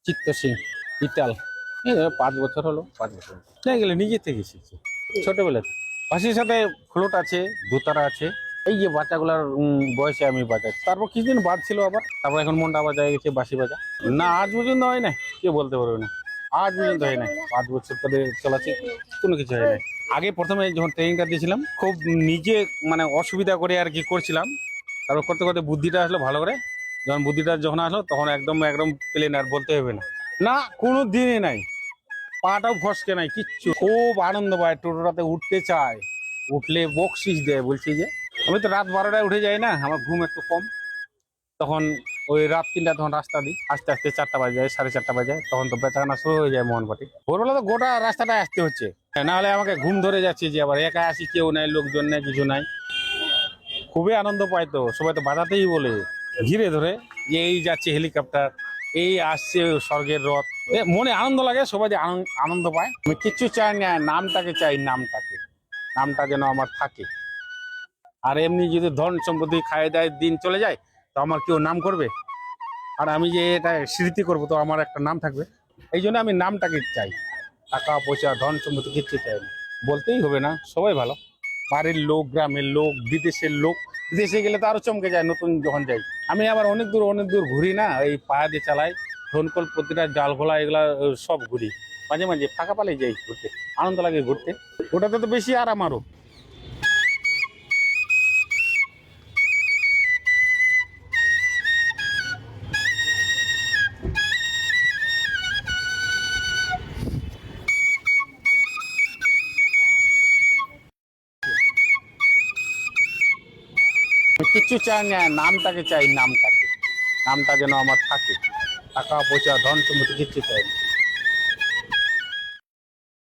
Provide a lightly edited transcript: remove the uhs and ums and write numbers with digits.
চিত্ত সিং ইটাল। এই ধরো 5 বছর হলো, 5 বছর না গেলে নিজে থেকে শিখছি ছোটবেলাতে। পাশের সাথে ফ্লোট আছে, দোতারা আছে। এই যে বাচ্চাগুলার বয়সে আমি বাজাচ্ছি। তারপর কিছুদিন বাদ ছিল, আবার তারপর এখন মনটা বাজা হয়ে গেছে বাঁশি বাজা। না আজ পর্যন্ত হয় না, কে বলতে পারবে না। আজ পর্যন্ত হয় না, 5 বছর ধরে চলাচ্ছে, কোনো কিছু হয় না। আগে প্রথমে যখন ট্রেনিংটা দিয়েছিলাম খুব নিজে মানে অসুবিধা করে আর কি করছিলাম। তারপর করতে করতে বুদ্ধিটা আসলো ভালো করে। যখন আসলো তখন একদম একদম প্লেন, আর বলতে হবে না। না কোনো দিনই নাই, পাটাও ফসকে নাই, কিচ্ছু। খুব আনন্দ পায়, টোটোটাতে উঠতে চায়, উঠলে বকশিস দেয়। বলছি যে আমি তো রাত 12টায় উঠে যাই না, আমার ঘুম একটু কম। তখন ওই রাত 3টা তখন রাস্তা দিই, আস্তে আস্তে 4টা বাজে যায়, 4:30 বাজে যায়, তখন তো বেচাকেনা শুরু হয়ে যায় মোহনবাটি। ভোরবেলা তো গোটা রাস্তাটায় আসতে হচ্ছে, না হলে আমাকে ঘুম ধরে যাচ্ছে। যে আবার একা আসি, কেউ নাই, লোকজন নেই, কিছু নাই। খুবই আনন্দ পায়, তো সবাই তো বাজাতেই বলে ঘিরে ধরে যে এই যাচ্ছে হেলিকপ্টার, এই আসছে স্বর্গের রথ। মনে আনন্দ লাগে, সবাই যে আনন্দ পায়। আমি কিচ্ছু চাই না, নামটাকে চাই, নামটা যেন আমার থাকে। আর এমনি যদি ধন সম্পত্তি খায় দেয়, দিন চলে যায়, তো আমার কেউ নাম করবে? আর আমি যে এটা স্মৃতি করব, তো আমার একটা নাম থাকবে। এই জন্য আমি নামটাকে চাই, টাকা পয়সা ধন সম্পত্তি কিচ্ছু চাই না। বলতেই হবে না, সবাই ভালো, বাড়ির লোক, গ্রামের লোক, বিদেশের লোক। বিদেশে গেলে তো আরো চমকে যায় নতুন যখন যাই। আমি আবার অনেক দূর ঘুরি না, এই পায়ে দিয়ে চালাই, ধনকল, প্রতিটা জাল ঘোলা, এগুলা সব ঘুরি। মাঝে মাঝে ফাঁকা পালে যাই ঘুরতে, আনন্দ লাগে ঘুরতে। ওটাতে তো বেশি আরাম আরো। আমি কিচ্ছু চাই না, নামটাকে চাই, নামটা যেন আমার থাকে। টাকা পয়সা ধন সম্পত্তি কিচ্ছু চাই না।